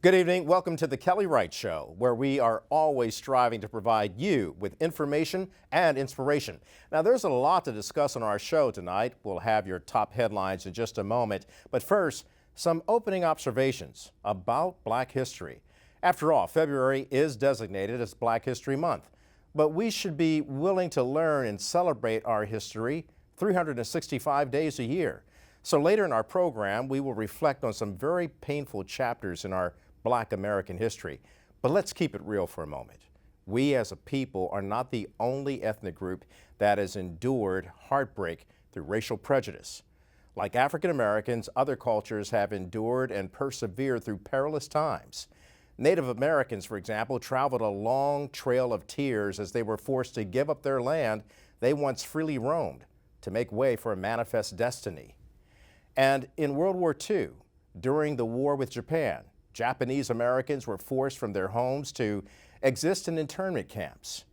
Good evening. Welcome to the Kelly Wright Show, where we are always striving to provide you with information and inspiration. Now, there's a lot to discuss on our show tonight. We'll have your top headlines in just a moment. But first, some opening observations about Black history. After all, February is designated as Black History Month, but we should be willing to learn and celebrate our history 365 days a year. So later in our program, we will reflect on some very painful chapters in our Black American history. But let's keep it real for a moment. We as a people are not the only ethnic group that has endured heartbreak through racial prejudice. Like African Americans, other cultures have endured and persevered through perilous times. Native Americans, for example, traveled a long trail of tears as they were forced to give up their land they once freely roamed to make way for a manifest destiny. And in World War II, during the war with Japan, Japanese Americans were forced from their homes to exist in internment camps.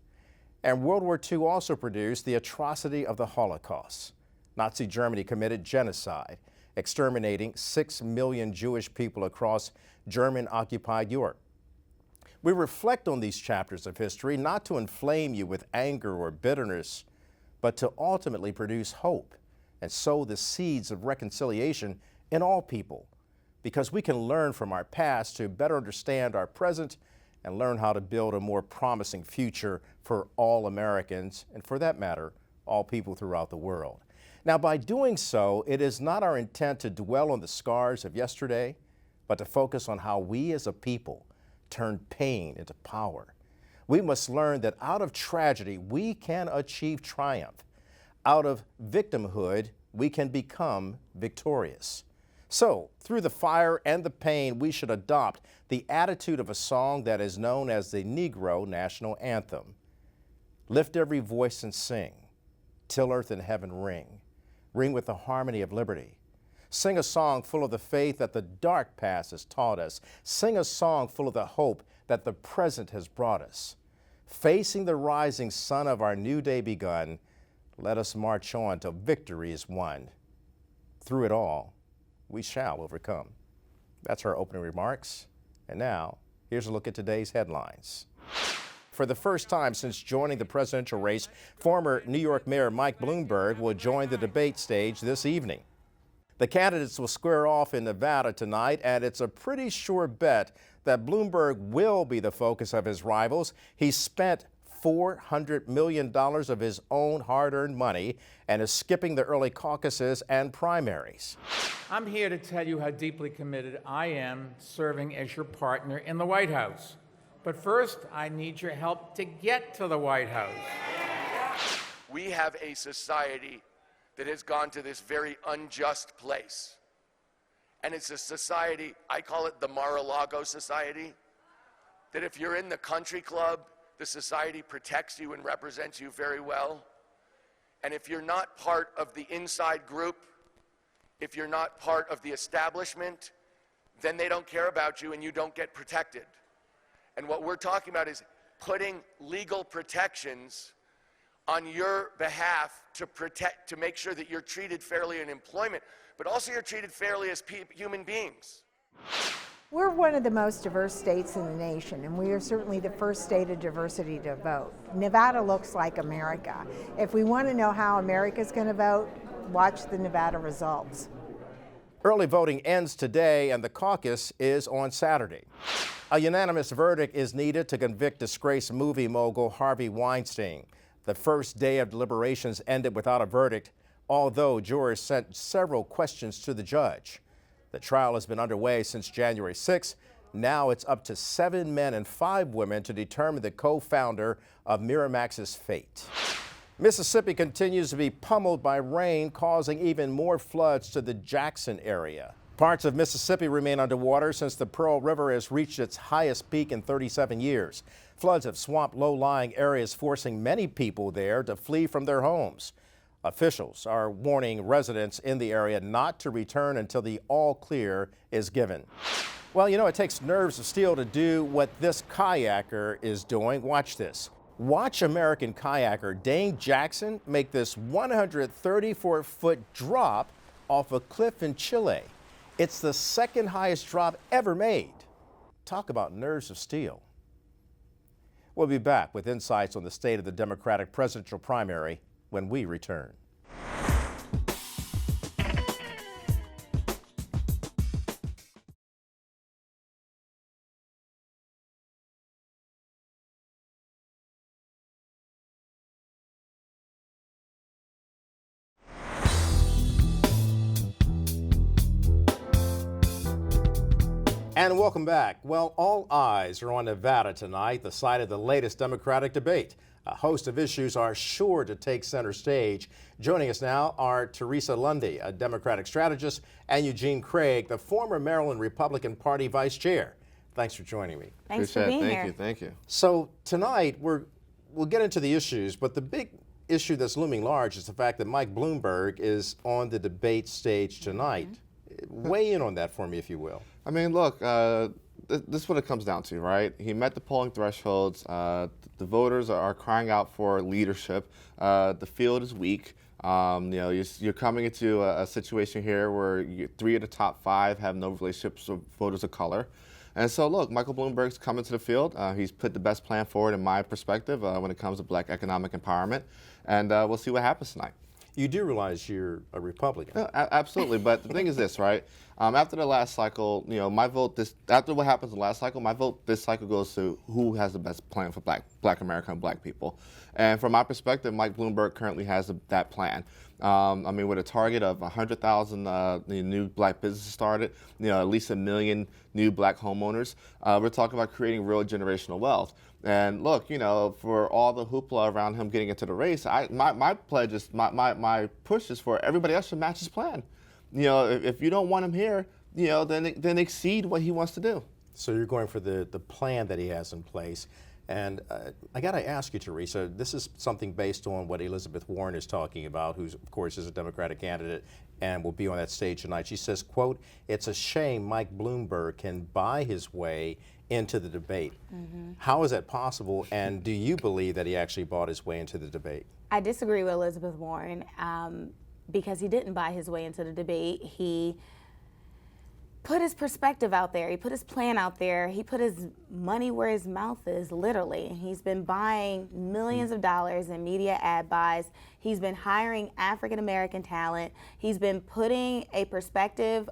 And World War II also produced the atrocity of the Holocaust. Nazi Germany committed genocide, exterminating 6 million Jewish people across German-occupied Europe. We reflect on these chapters of history not to inflame you with anger or bitterness, but to ultimately produce hope and sow the seeds of reconciliation in all people, because we can learn from our past to better understand our present and learn how to build a more promising future for all Americans, and for that matter, all people throughout the world. Now, by doing so, it is not our intent to dwell on the scars of yesterday, but to focus on how we as a people turn pain into power. We must learn that out of tragedy, we can achieve triumph. Out of victimhood, we can become victorious. So, through the fire and the pain, we should adopt the attitude of a song that is known as the Negro National Anthem. Lift every voice and sing, till earth and heaven ring. Ring with the harmony of liberty. Sing a song full of the faith that the dark past has taught us. Sing a song full of the hope that the present has brought us. Facing the rising sun of our new day begun, let us march on till victory is won. Through it all, we shall overcome. That's our opening remarks. And now, here's a look at today's headlines. For the first time since joining the presidential race, former New York Mayor Mike Bloomberg will join the debate stage this evening. The candidates will square off in Nevada tonight, and it's a pretty sure bet that Bloomberg will be the focus of his rivals. He spent $400 million of his own hard-earned money and is skipping the early caucuses and primaries. I'm here to tell you how deeply committed I am serving as your partner in the White House. But first, I need your help to get to the White House. We have a society that has gone to this very unjust place. And it's a society, I call it the Mar-a-Lago society, that if you're in the country club, the society protects you and represents you very well. And if you're not part of the inside group, if you're not part of the establishment, then they don't care about you and you don't get protected. And what we're talking about is putting legal protections on your behalf to make sure that you're treated fairly in employment, but also you're treated fairly as human beings. We're one of the most diverse states in the nation, and we are certainly the first state of diversity to vote. Nevada looks like America. If we want to know how America's going to vote, watch the Nevada results. Early voting ends today, and the caucus is on Saturday. A unanimous verdict is needed to convict disgraced movie mogul Harvey Weinstein. The first day of deliberations ended without a verdict, although jurors sent several questions to the judge. The trial has been underway since January 6. Now it's up to 7 men and 5 women to determine the co-founder of Miramax's fate. Mississippi continues to be pummeled by rain, causing even more floods to the Jackson area. Parts of Mississippi remain underwater since the Pearl River has reached its highest peak in 37 years. Floods have swamped low-lying areas, forcing many people there to flee from their homes. Officials are warning residents in the area not to return until the all clear is given. Well, you know, it takes nerves of steel to do what this kayaker is doing. Watch this. Watch American kayaker Dane Jackson make this 134-foot drop off a cliff in Chile. It's the second highest drop ever made. talk about nerves of steel. We'll be back with insights on the state of the Democratic presidential primary when we return. And welcome back. Well, all eyes are on Nevada tonight, the site of the latest Democratic debate. A host of issues are sure to take center stage. Joining us now are Teresa Lundy, a Democratic strategist, and Eugene Craig, the former Maryland Republican Party vice chair. Thanks for joining me. Thanks for being here. Thank you. So tonight, we'll get into the issues, but the big issue that's looming large is the fact that Mike Bloomberg is on the debate stage tonight. Weigh in on that for me, if you will. I mean, look, this is what it comes down to, right? He met the polling thresholds. The voters are crying out for leadership. The field is weak. You're coming into a situation here where 3 of the top 5 have no relationships with voters of color. And so, look, Michael Bloomberg's coming to the field. He's put the best plan forward, in my perspective, when it comes to black economic empowerment. And we'll see what happens tonight. You do realize you're a Republican. Absolutely, but the thing is this, right? After the last cycle, my vote after what happens in the last cycle, my vote this cycle goes to who has the best plan for Black America and Black people. And from my perspective, Mike Bloomberg currently has that plan. With a target of 100,000 new Black businesses started, at least 1 million new Black homeowners, we're talking about creating real generational wealth. And look, for all the hoopla around him getting into the race, my pledge is, my push is for everybody else to match his plan. If you don't want him here, then exceed what he wants to do. So you're going for the plan that he has in place. And I got to ask you, Teresa, this is something based on what Elizabeth Warren is talking about, who, of course, is a Democratic candidate and will be on that stage tonight. She says, quote, "It's a shame Mike Bloomberg can buy his way into the debate." Mm-hmm. How is that possible, and do you believe that he actually bought his way into the debate? I disagree with Elizabeth Warren because he didn't buy his way into the debate. He put his perspective out there. He put his plan out there. He put his money where his mouth is, literally. He's been buying millions of dollars in media ad buys. He's been hiring African-American talent. He's been putting a perspective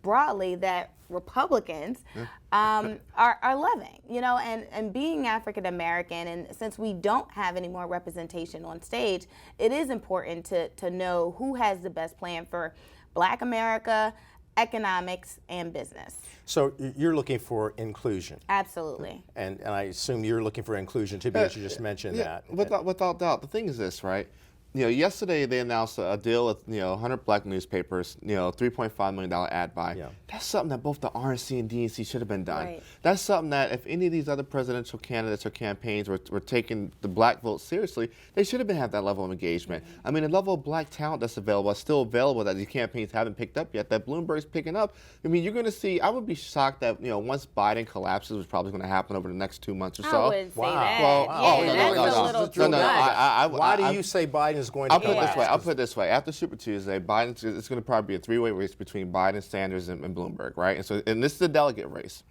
broadly that Republicans are loving, and being African-American, and since we don't have any more representation on stage, it is important to know who has the best plan for Black America, economics, and business. So you're looking for inclusion. Absolutely. And I assume you're looking for inclusion too, because you just mentioned that. Without doubt. The thing is this, right? Yesterday they announced a deal with 100 Black newspapers, $3.5 million ad buy. Yeah. That's something that both the RNC and DNC should have been done. Right. That's something that if any of these other presidential candidates or campaigns were taking the Black vote seriously, they should have been have that level of engagement. Mm-hmm. The level of Black talent that's available is still available that these campaigns haven't picked up yet, that Bloomberg's picking up. You're going to see, I would be shocked that, once Biden collapses, which is probably going to happen over the next 2 months or so. I wouldn't say that. Well, that's a little too much. Why do you say Biden is going to collapse? I'll put it this way. After Super Tuesday, it's going to probably be a 3-way race between Biden, Sanders, and Bloomberg, right? And this is a delegate race.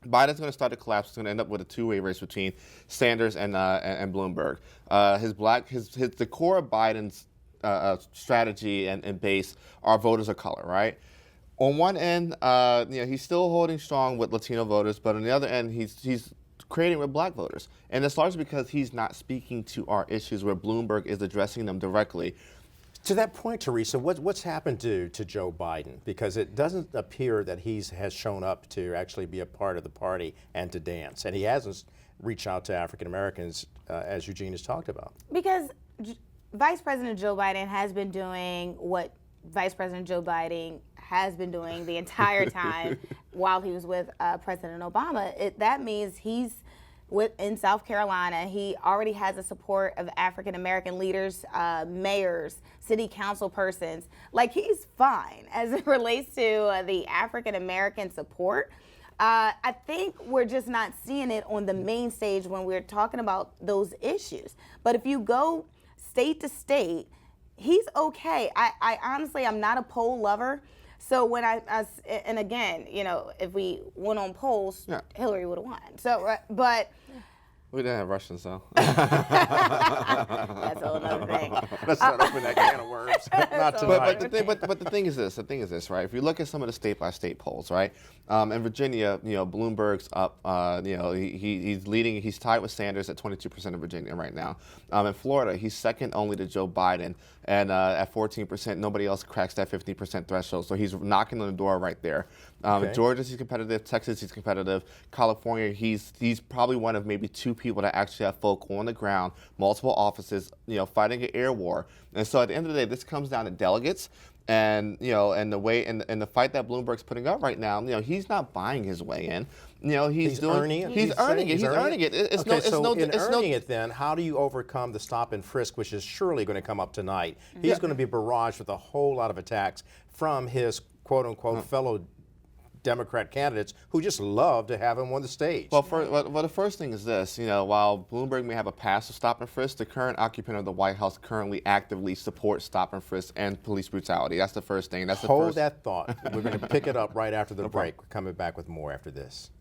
Biden's going to start to collapse. It's going to end up with a 2-way race between Sanders and Bloomberg. The core of Biden's strategy and base are voters of color, right? On one end, he's still holding strong with Latino voters, but on the other end, he's creating with Black voters. And it's largely because he's not speaking to our issues where Bloomberg is addressing them directly. To that point, Teresa, what's happened to Joe Biden? Because it doesn't appear that he has shown up to actually be a part of the party and to dance. And he hasn't reached out to African Americans, as Eugene has talked about. Because Vice President Joe Biden has been doing what Vice President Joe Biden has been doing the entire time while he was with President Obama. That means he's in South Carolina. He already has the support of African American leaders, mayors, city council persons. He's fine as it relates to the African American support. I think we're just not seeing it on the main stage when we're talking about those issues. But if you go state to state, he's okay. I honestly, I'm not a poll lover, So when and again, if we went on polls, Yeah. Hillary would have won. So, but We didn't have Russians, though. that's a whole other thing. Let's not open that can of worms. Not tonight. But the thing is this, right? If you look at some of the state-by-state polls, right? In Virginia, Bloomberg's up. He's leading. He's tied with Sanders at 22% of Virginia right now. In Florida, he's second only to Joe Biden, and at 14%, nobody else cracks that 50% threshold. So he's knocking on the door right there. Okay. Georgia, he's competitive. Texas, he's competitive. California, he's probably one of maybe two people that actually have folk on the ground, multiple offices, fighting an air war. And so at the end of the day, this comes down to delegates. And and the way and the fight that Bloomberg's putting up right now, he's not buying his way in. He's earning it. He's earning it. He's earning it. Earning it, then how do you overcome the stop and frisk, which is surely going to come up tonight? He's going to be barraged with a whole lot of attacks from his quote unquote fellow Democrat candidates who just love to have him on the stage. Well, the first thing is this, while Bloomberg may have a passive stop and frisk, the current occupant of the White House currently actively supports stop and frisk and police brutality. That's the first thing. Hold that thought. We're going to pick it up right after the break. We're coming back with more after this.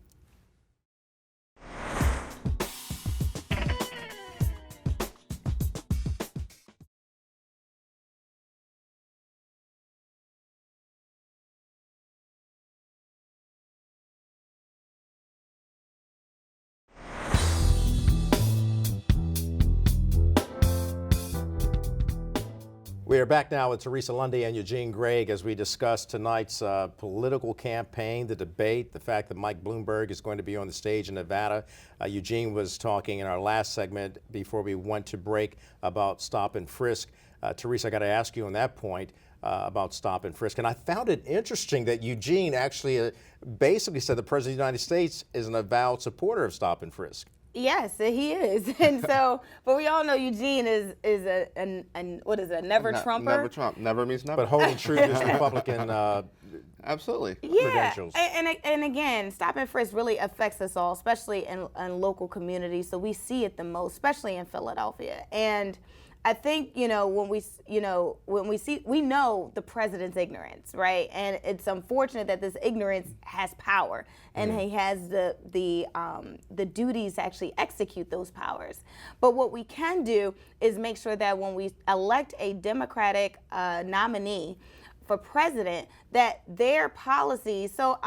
We are back now with Teresa Lundy and Eugene Gregg as we discuss tonight's political campaign, the debate, the fact that Mike Bloomberg is going to be on the stage in Nevada. Eugene was talking in our last segment before we went to break about stop and frisk. Teresa, I got to ask you on that point about stop and frisk. And I found it interesting that Eugene actually basically said the President of the United States is an avowed supporter of stop and frisk. Yes, he is, and so, but we all know Eugene is a never Trumper. Never Trump. Never means never. But holding true to his Republican absolutely. credentials. And again, stop and frisk really affects us all, especially in local communities. So we see it the most, especially in Philadelphia. And I think when we see, we know the president's ignorance, right? And it's unfortunate that this ignorance has power, and he has the duties to actually execute those powers. But what we can do is make sure that when we elect a Democratic nominee for president, that their policies. So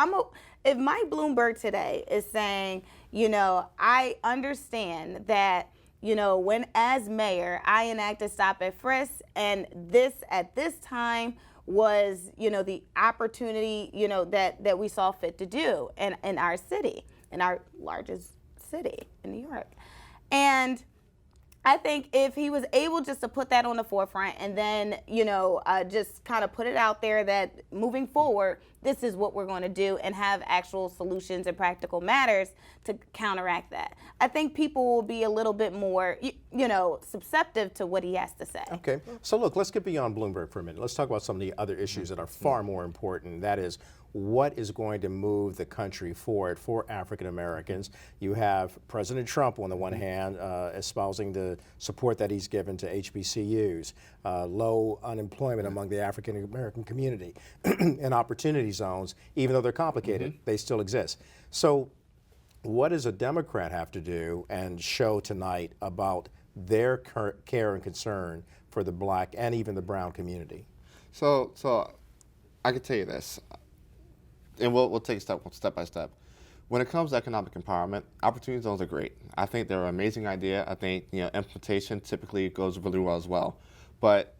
if Mike Bloomberg today is saying, I understand that. When as mayor, I enacted stop and frisk, and this at this time was, the opportunity, that we saw fit to do in our city, in our largest city in New York. And I think if he was able just to put that on the forefront and then, just kind of put it out there that moving forward, this is what we're going to do and have actual solutions and practical matters to counteract that. I think people will be a little bit more, susceptible to what he has to say. Okay. So look, let's get beyond Bloomberg for a minute. Let's talk about some of the other issues that are far more important. That is, what is going to move the country forward for African Americans? You have President Trump on the one hand espousing the support that he's given to HBCUs, low unemployment among the African American community, and opportunity zones, even though they're complicated, they still exist. So what does a Democrat have to do and show tonight about their care and concern for the black and even the brown community? So I can tell you this. And we'll take step by step. When it comes to economic empowerment, opportunity zones are great. I think they're an amazing idea. I think implementation typically goes really well as well. But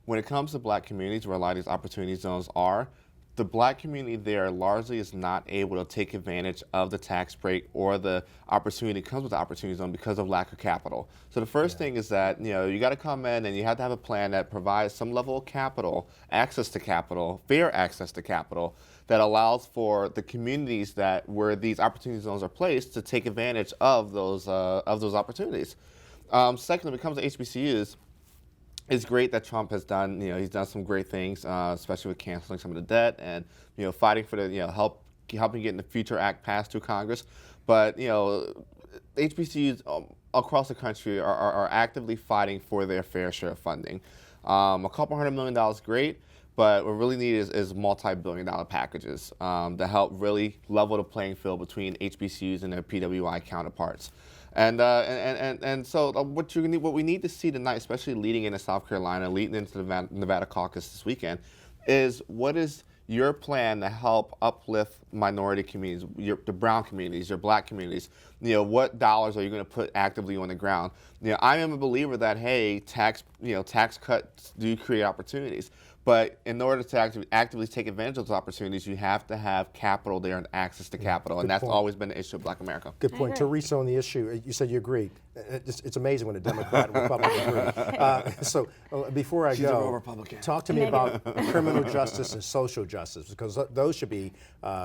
when it comes to black communities where a lot of these opportunity zones are, the black community there largely is not able to take advantage of the tax break or the opportunity that comes with the opportunity zone because of lack of capital. So the first thing is that you got to come in and you have to have a plan that provides some level of capital, access to capital, fair access to capital, that allows for the communities where these opportunity zones are placed to take advantage of those opportunities. Secondly, when it comes to HBCUs, it's great that Trump has done, he's done some great things, especially with canceling some of the debt and, fighting for the, helping getting the Future Act passed through Congress. But, HBCUs across the country are actively fighting for their fair share of funding. A couple $100 million, great. but what we really need is multi-billion-dollar packages to help really level the playing field between HBCUs and their PWI counterparts. And so what we need to see tonight, especially leading into South Carolina, leading into the Nevada caucus this weekend, is what is your plan to help uplift minority communities, the brown communities, your black communities? What dollars are you going to put actively on the ground? I am a believer that, hey, tax cuts do create opportunities. But in order to actively take advantage of those opportunities, you have to have capital there and access to capital, and that's always been the issue of Black America. Good point. Teresa, on the issue, you said you agreed. It's amazing when a Democrat and Republican agree. So before I go, talk to me about criminal justice and social justice, because those should be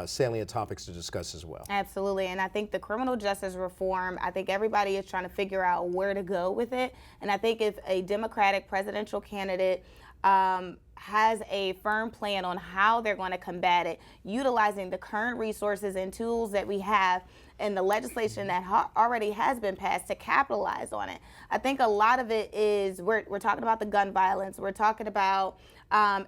salient topics to discuss as well. Absolutely, and I think the criminal justice reform, I think everybody is trying to figure out where to go with it, and I think if a Democratic presidential candidate has a firm plan on how they're going to combat it, utilizing the current resources and tools that we have and the legislation that already has been passed to capitalize on it. I think a lot of it is we're talking about the gun violence, we're talking about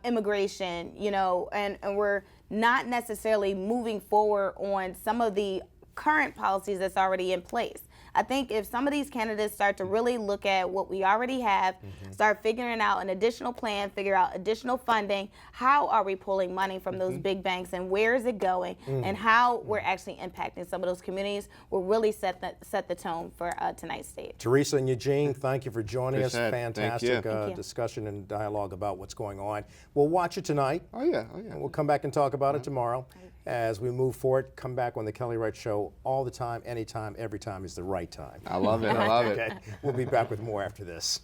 immigration, and we're not necessarily moving forward on some of the current policies that's already in place. I think if some of these candidates start to really look at what we already have, start figuring out an additional plan, figure out additional funding, how are we pulling money from those big banks and where is it going, and how we're actually impacting some of those communities, will really set the tone for tonight's stage. Teresa and Eugene, thank you for joining us. Appreciate it. Fantastic Thank you. discussion and dialogue about what's going on. We'll watch it tonight. Oh yeah. And we'll come back and talk about it tomorrow. As we move forward, come back on the Kelly Wright Show all the time, anytime, every time is the right time. I love it. I love it. Okay, we'll be back with more after this.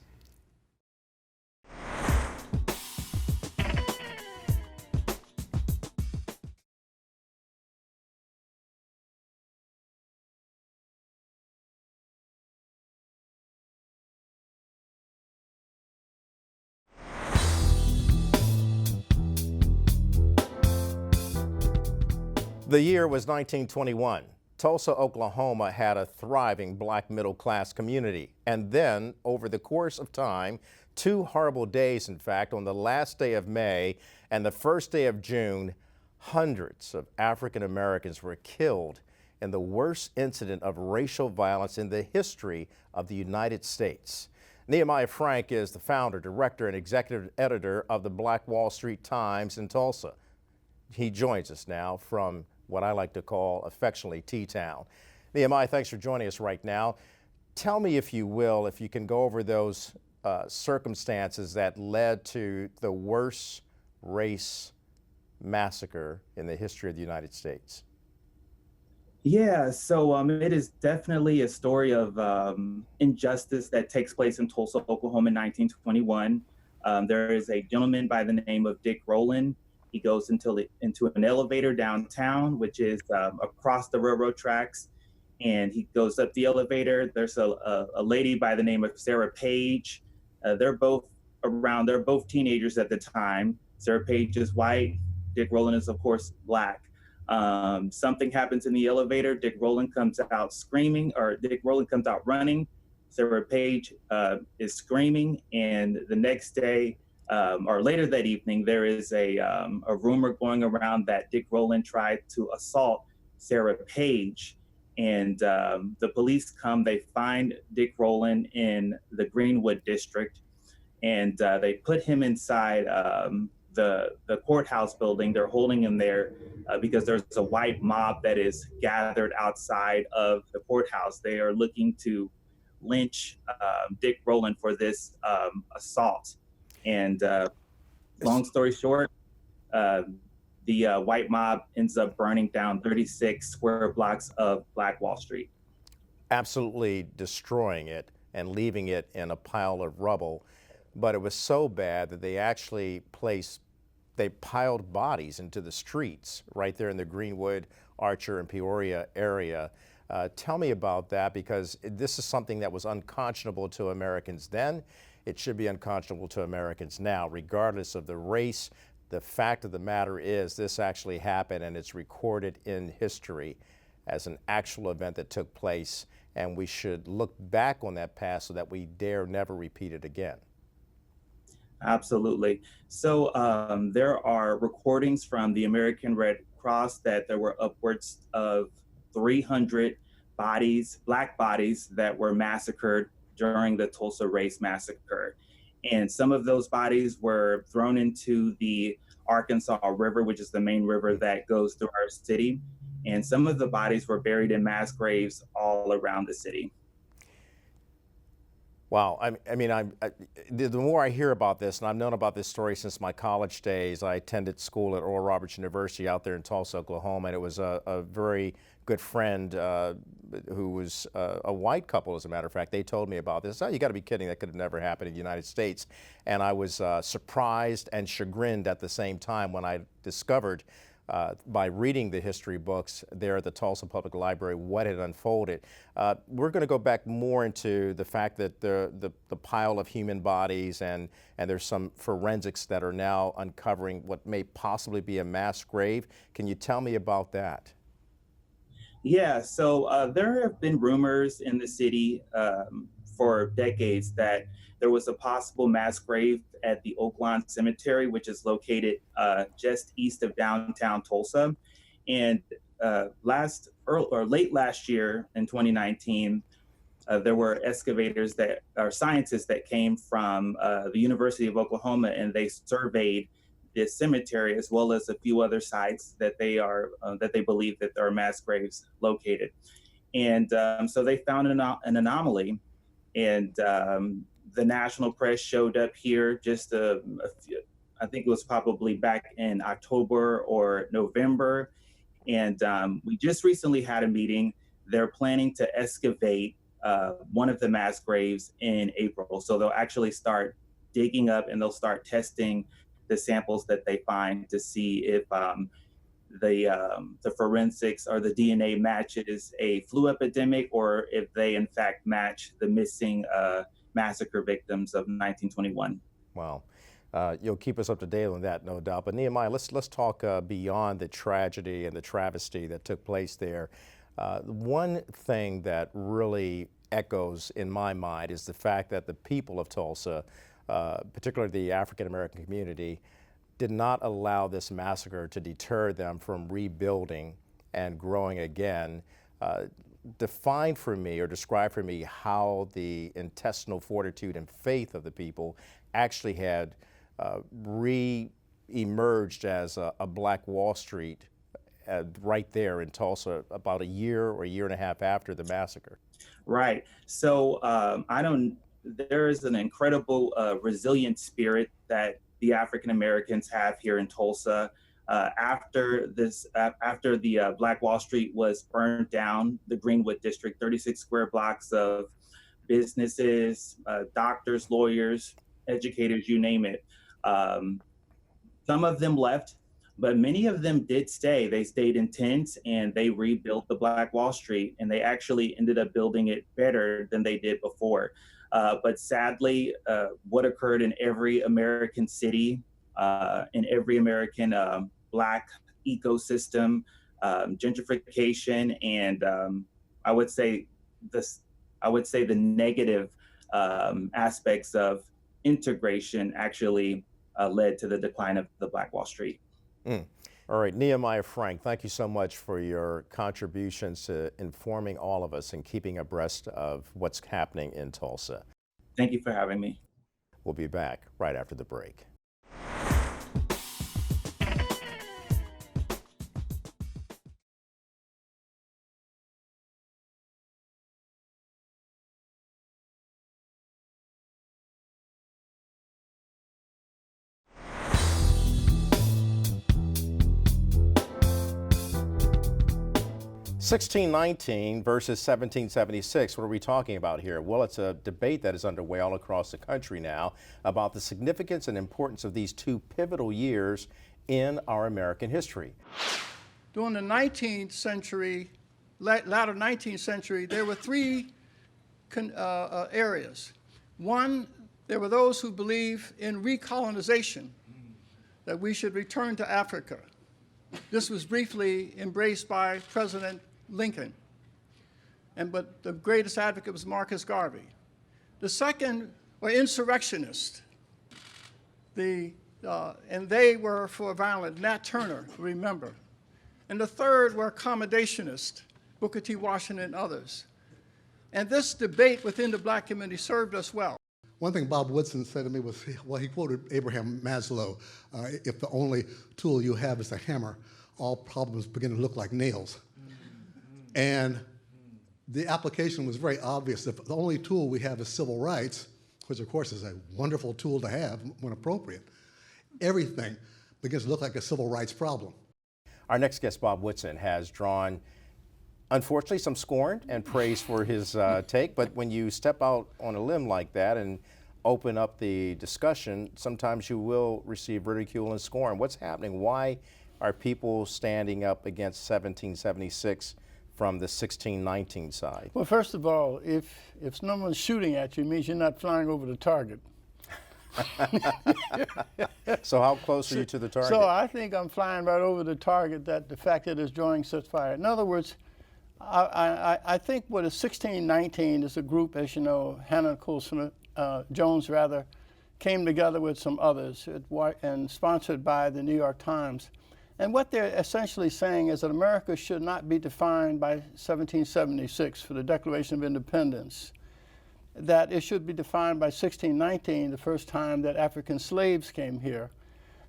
The year was 1921. Tulsa, Oklahoma had a thriving black middle-class community. And then, over the course of time, 2 horrible days, in fact, on the last day of May and the first day of June, hundreds of African Americans were killed in the worst incident of racial violence in the history of the United States. Nehemiah Frank is the founder, director, and executive editor of the Black Wall Street Times in Tulsa. He joins us now from what I like to call affectionately T-Town. Nehemiah, thanks for joining us right now. Tell me, if you will, if you can go over those circumstances that led to the worst race massacre in the history of the United States. Yeah, so it is definitely a story of injustice that takes place in Tulsa, Oklahoma in 1921. There is a gentleman by the name of Dick Rowland. He goes into an elevator downtown, which is across the railroad tracks, and he goes up the elevator. There's a lady by the name of Sarah Page. They're both teenagers at the time. Sarah Page is white. Dick Rowland is, of course, black. Something happens in the elevator. Dick Rowland comes out screaming, or Dick Rowland comes out running. Sarah Page is screaming, and the next day, or later that evening, there is a rumor going around that Dick Rowland tried to assault Sarah Page. And the police come, they find Dick Rowland in the Greenwood district, and they put him inside the courthouse building. They're holding him there because there's a white mob that is gathered outside of the courthouse. They are looking to lynch Dick Rowland for this assault. And long story short, the white mob ends up burning down 36 square blocks of Black Wall Street. Absolutely destroying it and leaving it in a pile of rubble. But it was so bad that they actually piled bodies into the streets right there in the Greenwood, Archer, and Peoria area. Tell me about that, because this is something that was unconscionable to Americans then. It should be unconscionable to Americans now, regardless of the race. The fact of the matter is this actually happened, and it's recorded in history as an actual event that took place, and we should look back on that past so that we dare never repeat it again. Absolutely. So there are recordings from the American Red Cross that there were upwards of 300 bodies, Black bodies, that were massacred during the Tulsa Race Massacre. And some of those bodies were thrown into the Arkansas River, which is the main river that goes through our city. And some of the bodies were buried in mass graves all around the city. Wow, the more I hear about this, and I've known about this story since my college days. I attended school at Oral Roberts University out there in Tulsa, Oklahoma, and it was a very good friend who was a white couple, as a matter of fact. They told me about this. Oh, you got to be kidding! That could have never happened in the United States. And I was surprised and chagrined at the same time when I discovered, by reading the history books there at the Tulsa Public Library, what had unfolded. We're going to go back more into the fact that the pile of human bodies and there's some forensics that are now uncovering what may possibly be a mass grave. Can you tell me about that? Yeah, so there have been rumors in the city for decades that there was a possible mass grave at the Oaklawn Cemetery, which is located just east of downtown Tulsa. And late last year in 2019, there were excavators scientists that came from the University of Oklahoma, and they surveyed this cemetery as well as a few other sites that they believe that there are mass graves located. And so they found an anomaly, and the national press showed up here just I think it was probably back in October or November. And we just recently had a meeting. They're planning to excavate one of the mass graves in April. So they'll actually start digging up and they'll start testing the samples that they find to see if the forensics or the DNA matches a flu epidemic, or if they in fact match the missing massacre victims of 1921. Wow. You'll keep us up to date on that, no doubt. But Nehemiah, let's talk beyond the tragedy and the travesty that took place there. One thing that really echoes in my mind is the fact that the people of Tulsa, particularly the African American community, did not allow this massacre to deter them from rebuilding and growing again. Define for me, or describe for me, how the intestinal fortitude and faith of the people actually had re-emerged as a Black Wall Street right there in Tulsa about a year or a year and a half after the massacre. Right. So there is an incredible resilient spirit that the African Americans have here in Tulsa. After the Black Wall Street was burned down, the Greenwood District, 36 square blocks of businesses, doctors, lawyers, educators, you name it. Some of them left, but many of them did stay. They stayed in tents and they rebuilt the Black Wall Street, and they actually ended up building it better than they did before. But sadly, what occurred in every American city, in every American Black ecosystem, gentrification, and I would say the negative aspects of integration actually led to the decline of the Black Wall Street. All right, Nehemiah Frank, thank you so much for your contributions to informing all of us and keeping abreast of what's happening in Tulsa. Thank you for having me. We'll be back right after the break. (1619) versus 1776. What are we talking about here? Well, it's a debate that is underway all across the country now about the significance and importance of these two pivotal years in our American history. During the 19th century, latter 19th century, there were three areas. One, there were those who believe in recolonization, that we should return to Africa. This was briefly embraced by President Lincoln, but the greatest advocate was Marcus Garvey. The second were insurrectionists. and they were for violence. Nat Turner, remember. And the third were accommodationists, Booker T. Washington and others. And this debate within the black community served us well. One thing Bob Woodson said to me was, well, he quoted Abraham Maslow, if the only tool you have is a hammer, all problems begin to look like nails. And the application was very obvious. If the only tool we have is civil rights, which of course is a wonderful tool to have when appropriate, everything begins to look like a civil rights problem. Our next guest, Bob Woodson, has drawn, unfortunately, some scorn and praise for his take, but when you step out on a limb like that and open up the discussion, sometimes you will receive ridicule and scorn. What's happening? Why are people standing up against 1776 from the 1619 side? Well, first of all, if someone's shooting at you, it means you're not flying over the target. So how close are you to the target? So I think I'm flying right over the target, that the fact that it's drawing such fire. In other words, I think what is 1619 is a group, as you know, Hannah Coulson, Jones rather, came together with some others and sponsored by the New York Times. And what they're essentially saying is that America should not be defined by 1776 for the Declaration of Independence, that it should be defined by 1619, the first time that African slaves came here.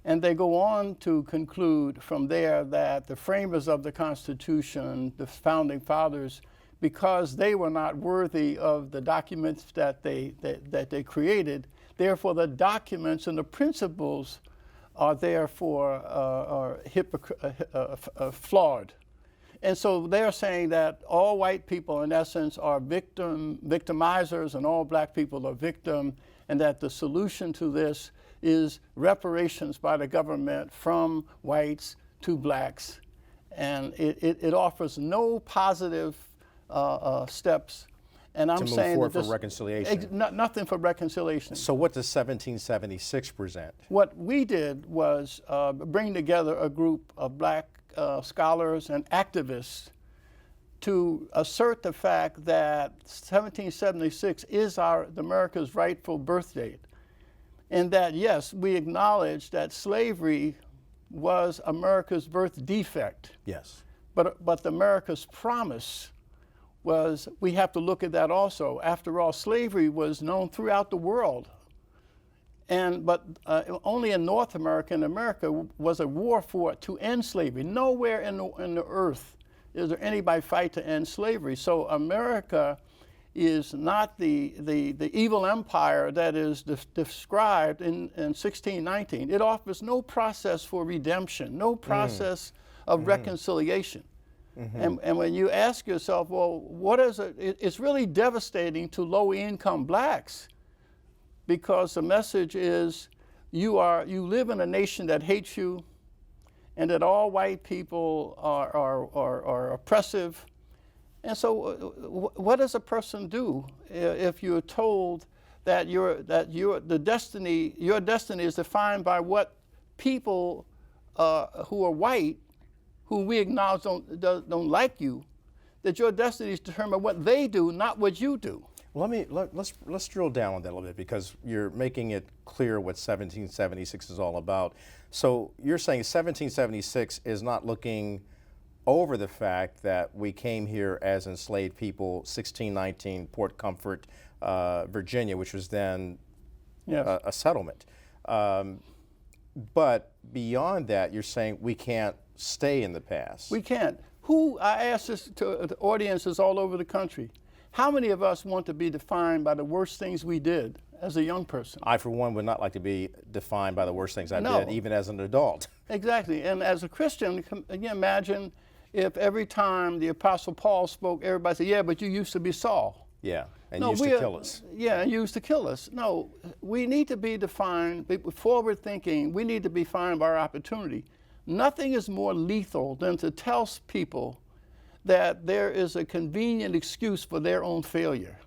And they go on to conclude from there that the framers of the Constitution, the founding fathers, because they were not worthy of the documents that they created, therefore the documents and the principles are therefore flawed. And so they're saying that all white people, in essence, are victimizers, and all black people are victim, and that the solution to this is reparations by the government from whites to blacks. And it offers no positive steps. And I'm to saying move that forward for reconciliation. Nothing for reconciliation. So what does 1776 present? What we did was bring together a group of black scholars and activists to assert the fact that 1776 is America's rightful birth date. And that, yes, we acknowledge that slavery was America's birth defect. Yes. But America's promise was, we have to look at that also. After all, slavery was known throughout the world. But only in North America and America was a war to end slavery. Nowhere in the earth is there anybody fight to end slavery. So America is not the evil empire that is described in 1619. It offers no process for redemption, no process of reconciliation. And when you ask yourself, well, what is it? It's really devastating to low-income blacks, because the message is you live in a nation that hates you, and that all white people are oppressive. And so what does a person do if you're told that your destiny is defined by what people who are white, who we acknowledge don't like you, that your destiny is determined what they do, not what you do? Well, let's drill down on that a little bit, because you're making it clear what 1776 is all about. So you're saying 1776 is not looking over the fact that we came here as enslaved people, 1619, Port Comfort, Virginia, which was then a settlement. But beyond that, you're saying we can't stay in the past. We can't. I asked this to audiences all over the country. How many of us want to be defined by the worst things we did as a young person? I, for one, would not like to be defined by the worst things I did, even as an adult. Exactly. And as a Christian, can you imagine if every time the Apostle Paul spoke, everybody said, yeah, but you used to be Saul. Yeah, and used to kill us. Yeah, and used to kill us. No, we need to be defined, forward thinking, we need to be defined by our opportunity. Nothing is more lethal than to tell people that there is a convenient excuse for their own failure,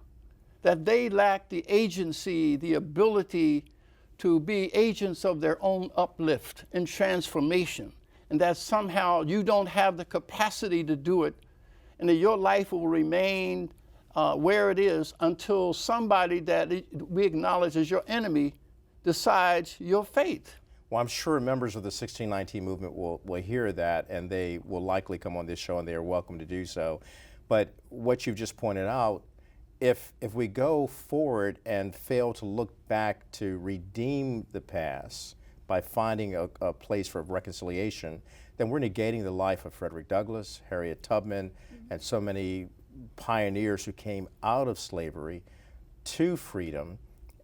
that they lack the agency, the ability to be agents of their own uplift and transformation, and that somehow you don't have the capacity to do it, and that your life will remain where it is until somebody that we acknowledge as your enemy decides your fate. Well, I'm sure members of the 1619 movement will hear that, and they will likely come on this show, and they are welcome to do so. But what you've just pointed out, if we go forward and fail to look back to redeem the past by finding a place for reconciliation, then we're negating the life of Frederick Douglass, Harriet Tubman, and so many pioneers who came out of slavery to freedom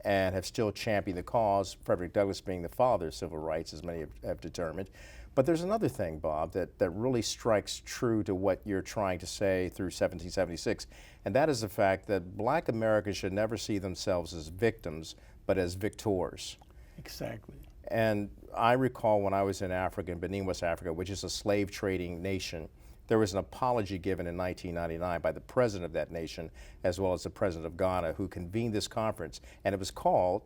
and have still championed the cause, Frederick Douglass being the father of civil rights, as many have determined. But there's another thing, Bob, that really strikes true to what you're trying to say through 1776, and that is the fact that Black Americans should never see themselves as victims, but as victors. Exactly. And I recall when I was in Africa, in Benin, West Africa, which is a slave trading nation, there was an apology given in 1999 by the president of that nation, as well as the president of Ghana, who convened this conference, and it was called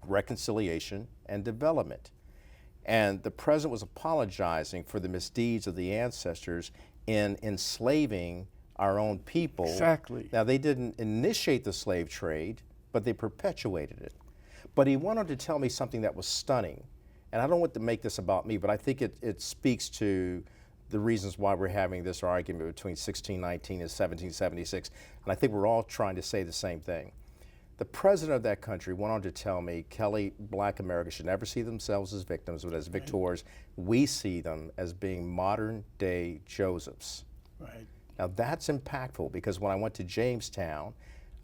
Reconciliation and Development. And the president was apologizing for the misdeeds of the ancestors in enslaving our own people. Exactly. Now, they didn't initiate the slave trade, but they perpetuated it. But he went on to tell me something that was stunning. And I don't want to make this about me, but I think it speaks to the reasons why we're having this argument between 1619 and 1776. And I think we're all trying to say the same thing. The president of that country went on to tell me, Kelly, Black America should never see themselves as victims, but as victors. We see them as being modern day Josephs. Right. Now that's impactful, because when I went to Jamestown,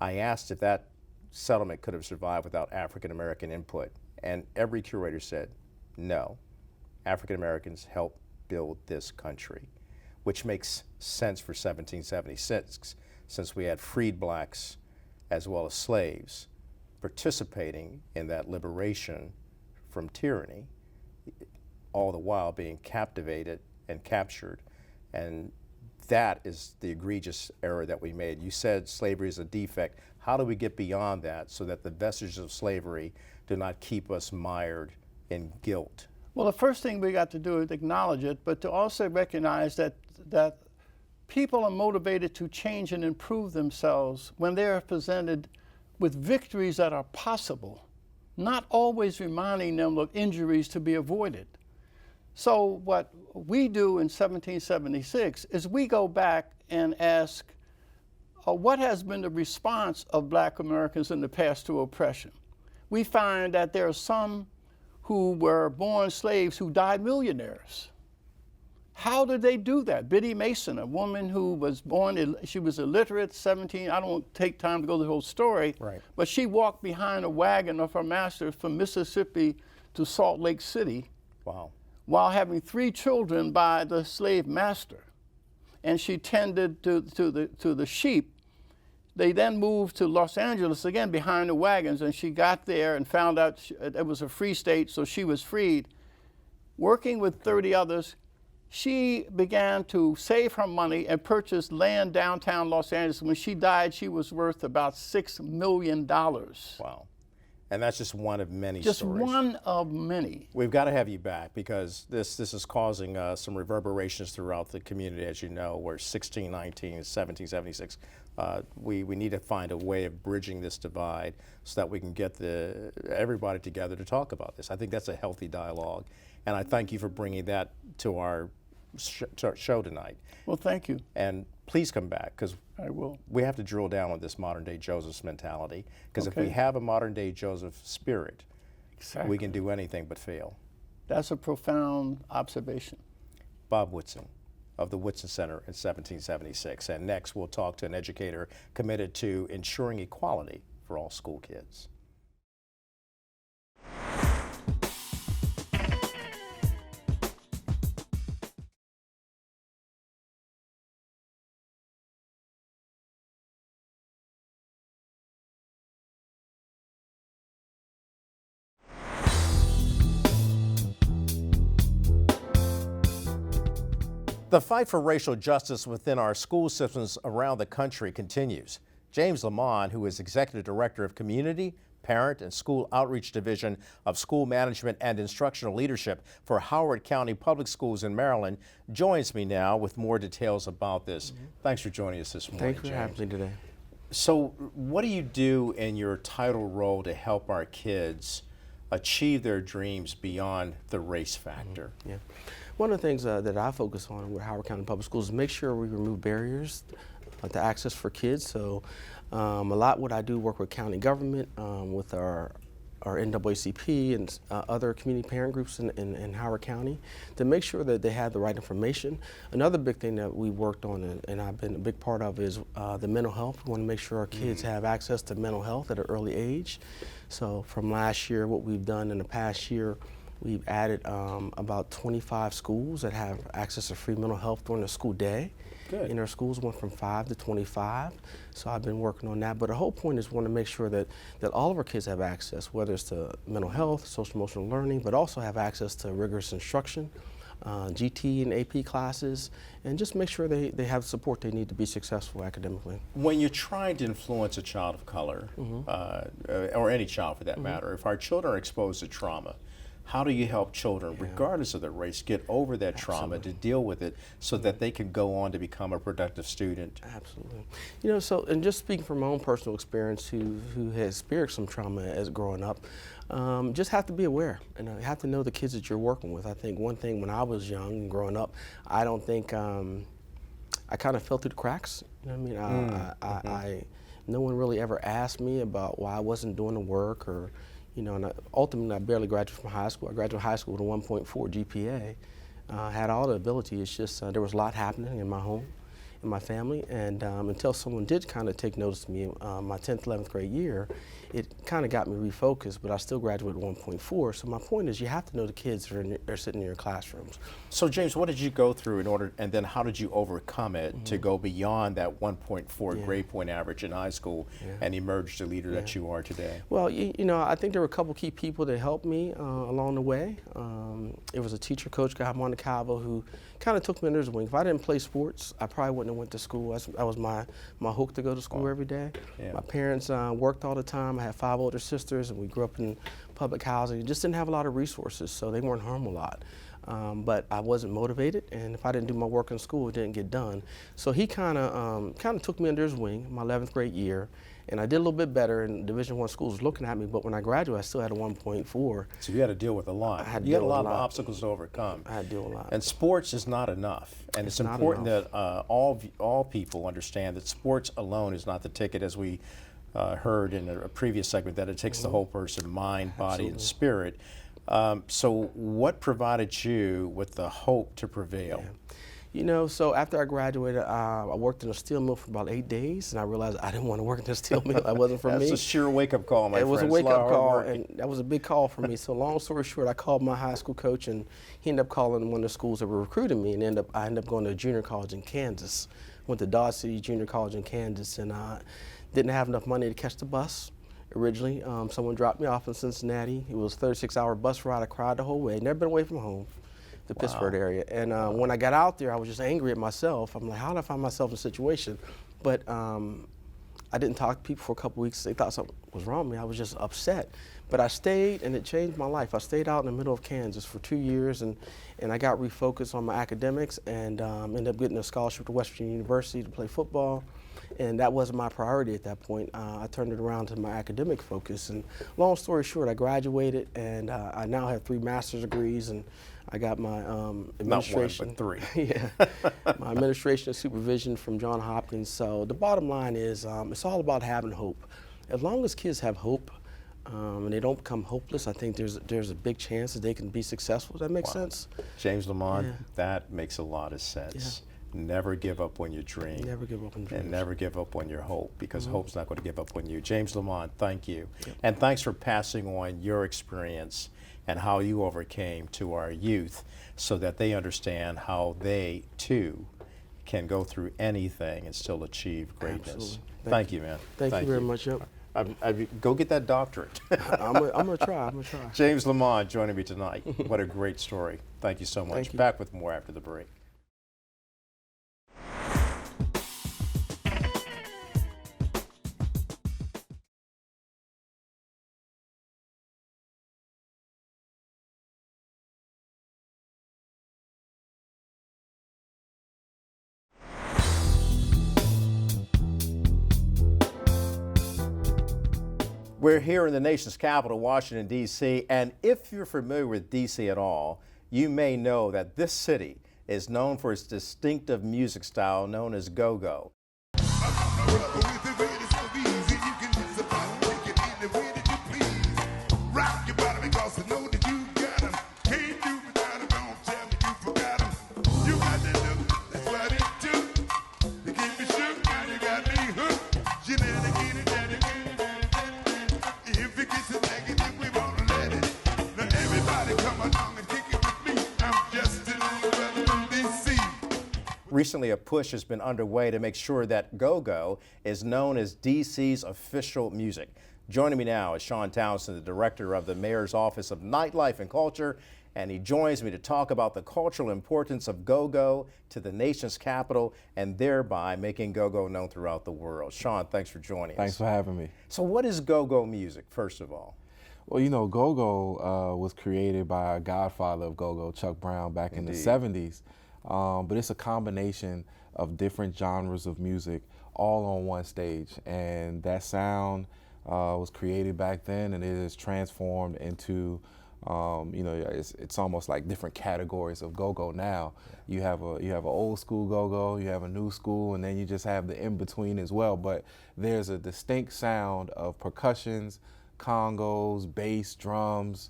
I asked if that settlement could have survived without African American input. And every curator said, no, African Americans helped build this country, which makes sense for 1776, since we had freed blacks as well as slaves participating in that liberation from tyranny, all the while being captivated and captured. And that is the egregious error that we made. You said slavery is a defect. How do we get beyond that so that the vestiges of slavery do not keep us mired in guilt? Well, the first thing we got to do is acknowledge it, but to also recognize that people are motivated to change and improve themselves when they are presented with victories that are possible, not always reminding them of injuries to be avoided. So what we do in 1776 is we go back and ask, what has been the response of Black Americans in the past to oppression? We find that there are some who were born slaves who died millionaires. How did they do that? Biddy Mason, a woman who was born, she was illiterate, 17, I don't take time to go through the whole story, right, but she walked behind a wagon of her master from Mississippi to Salt Lake City. Wow. While having 3 children by the slave master. And she tended to the sheep. They then moved to Los Angeles, again behind the wagons, and she got there and found out it was a free state, so she was freed. Working with 30 others, she began to save her money and purchase land downtown Los Angeles. When she died, she was worth about $6 million. Wow. And that's just one of many stories. Just one of many. We've got to have you back, because this is causing some reverberations throughout the community, as you know, where 1619 and 1776, we need to find a way of bridging this divide so that we can get everybody together to talk about this. I think that's a healthy dialogue, and I thank you for bringing that to our show tonight. Well, thank you. And please come back, because I will. We have to drill down on this modern day Joseph's mentality, because Okay. if we have a modern day Joseph spirit, Exactly. we can do anything but fail. That's a profound observation. Bob Whitson of the Whitson Center in 1776. And next, we'll talk to an educator committed to ensuring equality for all school kids. The fight for racial justice within our school systems around the country continues. James Lamont, who is Executive Director of Community, Parent, and School Outreach Division of School Management and Instructional Leadership for Howard County Public Schools in Maryland, joins me now with more details about this. Thanks for joining us this morning, Thanks for having me today. So what do you do in your title role to help our kids achieve their dreams beyond the race factor? Yeah. One of the things that I focus on with Howard County Public Schools is make sure we remove barriers to access for kids. So a lot what I do work with county government, with our NAACP and other community parent groups in Howard County to make sure that they have the right information. Another big thing that we worked on and I've been a big part of is the mental health. We want to make sure our kids have access to mental health at an early age. So from last year, what we've done in the past year, we've added about 25 schools that have access to free mental health during the school day. Good. In our schools went from 5 to 25. So I've been working on that. But the whole point is we want to make sure that all of our kids have access, whether it's to mental health, social emotional learning, but also have access to rigorous instruction, GT and AP classes, and just make sure they have the support they need to be successful academically. When you're trying to influence a child of color, or any child for that matter, if our children are exposed to trauma, how do you help children, regardless of their race, get over that trauma, to deal with it so that they can go on to become a productive student? Absolutely. You know, so, and just speaking from my own personal experience, who has experienced some trauma as growing up, just have to be aware, and you have to know the kids that you're working with. I think one thing when I was young and growing up, I don't think, I kind of fell through the cracks. You know what I mean? No one really ever asked me about why I wasn't doing the work, or, you know, and ultimately I barely graduated from high school. I graduated high school with a 1.4 GPA. Had all the ability. It's just there was a lot happening in my home, in my family, and until someone did kind of take notice of me, my 10th, 11th grade year, it kind of got me refocused, but I still graduated 1.4. So my point is you have to know the kids that are sitting in your classrooms. So James, what did you go through in order, and then how did you overcome it to go beyond that 1.4 grade point average in high school and emerge the leader that you are today? Well, you know, I think there were a couple key people that helped me along the way. It was a teacher, Coach Guy Montecalvo, who kind of took me under his wing. If I didn't play sports, I probably wouldn't have went to school. That was my hook to go to school every day. Yeah. My parents worked all the time. I had 5 older sisters, and we grew up in public housing. Just didn't have a lot of resources, so they weren't home a lot. But I wasn't motivated, and if I didn't do my work in school, it didn't get done. So he kind of took me under his wing my 11th grade year, and I did a little bit better, and Division I schools looking at me, but when I graduated, I still had a 1.4. So you had to deal with a lot. You had a lot of obstacles to overcome. I had to deal with a lot. And sports is not enough, and it's important that all people understand that sports alone is not the ticket, as we heard in a previous segment, that it takes the whole person, mind, body, and spirit. So what provided you with the hope to prevail? You know, so after I graduated, I worked in a steel mill for about 8 days, and I realized I didn't want to work in a steel mill. That wasn't for me. That's a sure wake-up call, my friend. It was a wake-up call, and that was a big call for me. So long story short, I called my high school coach, and he ended up calling one of the schools that were recruiting me, and I ended up going to a junior college in Kansas. Went to Dodge City Junior College in Kansas, and didn't have enough money to catch the bus. Originally, someone dropped me off in Cincinnati. It was a 36-hour bus ride. I cried the whole way. Never been away from home, the Pittsburgh area. And when I got out there, I was just angry at myself. I'm like, how did I find myself in a situation? But I didn't talk to people for a couple weeks. They thought something was wrong with me. I was just upset. But I stayed, and it changed my life. I stayed out in the middle of Kansas for 2 years, and I got refocused on my academics, and ended up getting a scholarship to West Virginia University to play football. And that wasn't my priority at that point. I turned it around to my academic focus. And long story short, I graduated, and I now have 3 master's degrees, and I got my administration. Not one, but 3. Yeah, my administration and supervision from Johns Hopkins. So the bottom line is, it's all about having hope. As long as kids have hope, and they don't become hopeless, I think there's a big chance that they can be successful. Does that make sense? James Lamont, that makes a lot of sense. Never give up when you dream. Never give up on dreams. And never give up on your hope, because hope's not going to give up on you. James Lamont, thank you. And thanks for passing on your experience and how you overcame to our youth so that they understand how they, too, can go through anything and still achieve greatness. Absolutely. Thank you, man. Thank you very much. Yep. Go get that doctorate. I'm gonna try. James Lamont joining me tonight. What a great story. Thank you so much. Thank you. Back with more after the break. We're here in the nation's capital, Washington, D.C., and if you're familiar with D.C. at all, you may know that this city is known for its distinctive music style known as go-go. Recently, a push has been underway to make sure that go-go is known as D.C.'s official music. Joining me now is Sean Townsend, the director of the Mayor's Office of Nightlife and Culture, and he joins me to talk about the cultural importance of go-go to the nation's capital and thereby making go-go known throughout the world. Sean, thanks for joining us. Thanks for having me. So what is go-go music, first of all? Well, you know, go-go was created by a godfather of go-go, Chuck Brown, back in the 70s. But it's a combination of different genres of music all on one stage. And that sound was created back then, and it is transformed into, you know, it's almost like different categories of go-go now. You have an old school go-go, you have a new school, and then you just have the in-between as well. But there's a distinct sound of percussions, congos, bass, drums,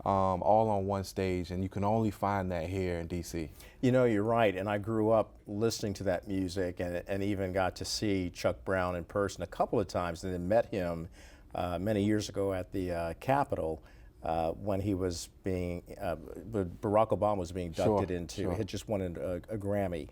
all on one stage, and you can only find that here in D.C. You know, you're right, and I grew up listening to that music and even got to see Chuck Brown in person a couple of times, and then met him many years ago at the Capitol when he was being, Barack Obama was being inducted into, he had just won a Grammy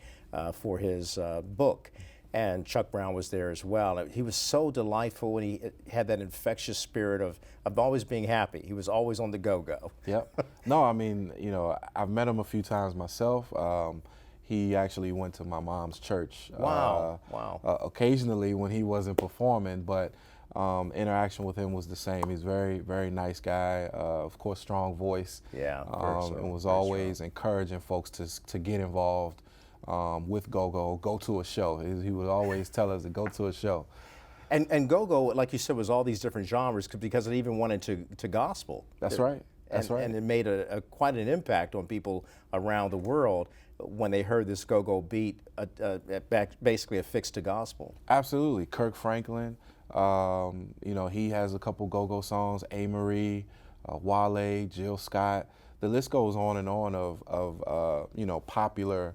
for his book. And Chuck Brown was there as well. He was so delightful, and he had that infectious spirit of always being happy. He was always on the go-go. Yep. No, I mean, you know, I've met him a few times myself. He actually went to my mom's church. Wow. Occasionally when he wasn't performing, but interaction with him was the same. He's very, very nice guy. Of course, strong voice. Yeah. And was always encouraging folks to get involved. With go-go, go to a show. He would always tell us to go to a show. And go-go, like you said, was all these different genres because it even went into gospel. That's right. That's right. And it made quite an impact on people around the world when they heard this go-go beat, basically affixed to gospel. Absolutely. Kirk Franklin, you know, he has a couple go-go songs. A. Marie, Wale, Jill Scott. The list goes on and on of you know, popular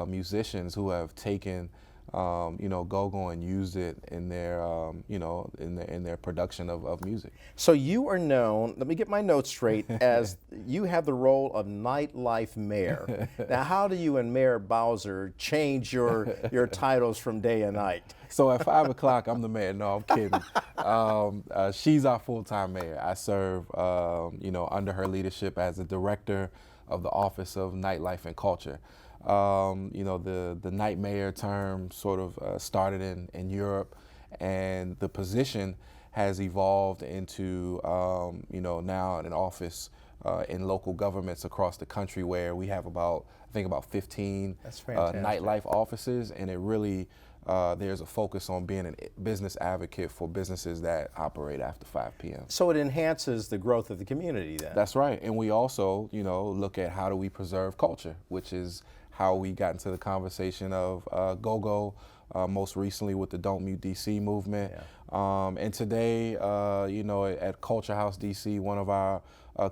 musicians who have taken you know, go-go and used it in their you know, in their production of music. So you are known, let me get my notes straight, as you have the role of nightlife mayor. Now, how do you and Mayor Bowser change your titles from day and night? So at 5 o'clock, I'm the mayor. No, I'm kidding. She's our full-time mayor. I serve you know, under her leadership as the director of the Office of Nightlife and Culture. You know, the night mayor term sort of started in Europe, and the position has evolved into, you know, now an office in local governments across the country where we have I think about 15 nightlife offices, and it really, there's a focus on being a business advocate for businesses that operate after 5 p.m. So it enhances the growth of the community then. That's right, and we also, you know, look at how do we preserve culture, which is how we got into the conversation of go-go, most recently with the Don't Mute DC movement. Yeah. And today, you know, at Culture House DC, one of our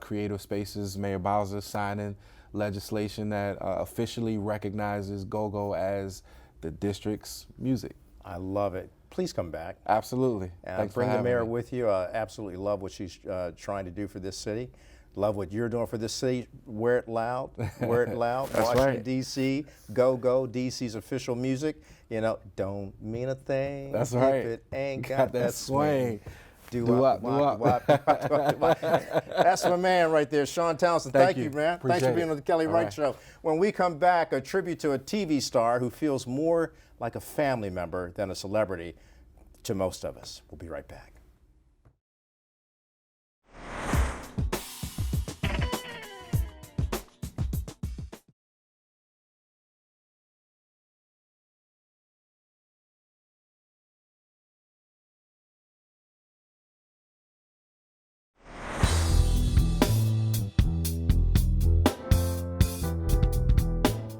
creative spaces, Mayor Bowser signing legislation that officially recognizes go-go as the district's music. I love it. Please come back. Absolutely. And bring the mayor with you. Absolutely love what she's trying to do for this city. Love what you're doing for this city. Wear it loud. Wear it loud. That's Washington, right. D.C. Go-go. D.C.'s official music. You know, don't mean a thing. That's right. If it ain't got that swing. Do-wop. That's my man right there, Sean Townsend. Thank you, man. Appreciate Thanks for being on the Kelly Wright right. Show. When we come back, a tribute to a TV star who feels more like a family member than a celebrity to most of us. We'll be right back.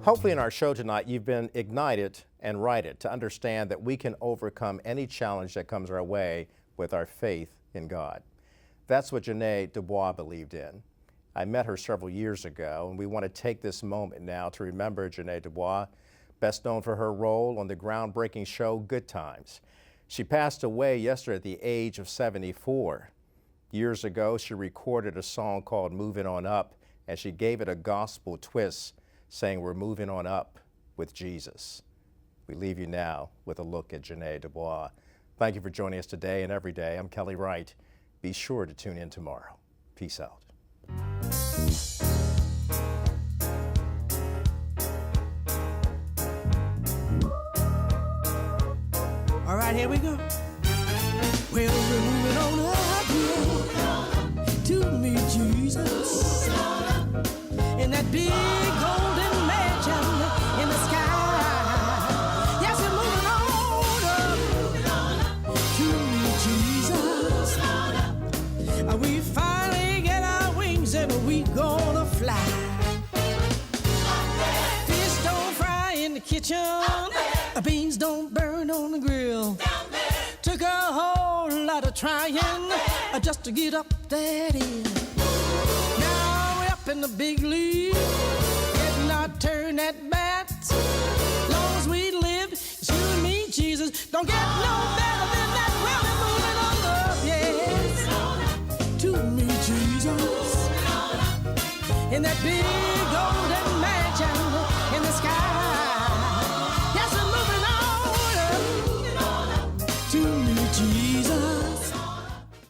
Hopefully in our show tonight, you've been ignited and righted to understand that we can overcome any challenge that comes our way with our faith in God. That's what Janae Dubois believed in. I met her several years ago, and we want to take this moment now to remember Janae Dubois, best known for her role on the groundbreaking show Good Times. She passed away yesterday at the age of 74. Years ago, she recorded a song called Moving On Up, and she gave it a gospel twist, saying we're moving on up with Jesus. We leave you now with a look at Janae Dubois. Thank you for joining us today and every day. I'm Kelly Wright. Be sure to tune in tomorrow. Peace out. All right, here we go. Well, we're moving on up here to meet Jesus in that big golden mansion in the sky. Yes, we're moving on up to meet Jesus. We finally get our wings and we gonna fly. Fish don't fry in the kitchen. Beans don't burn on the grill. Took a whole lot of trying just to get up that hill. Now we're up in the big league, getting our turn at bat. Long as we live, it's you and me, Jesus. Don't get no better than that. Well, we're moving on up, yes, to meet Jesus in that big golden mansion.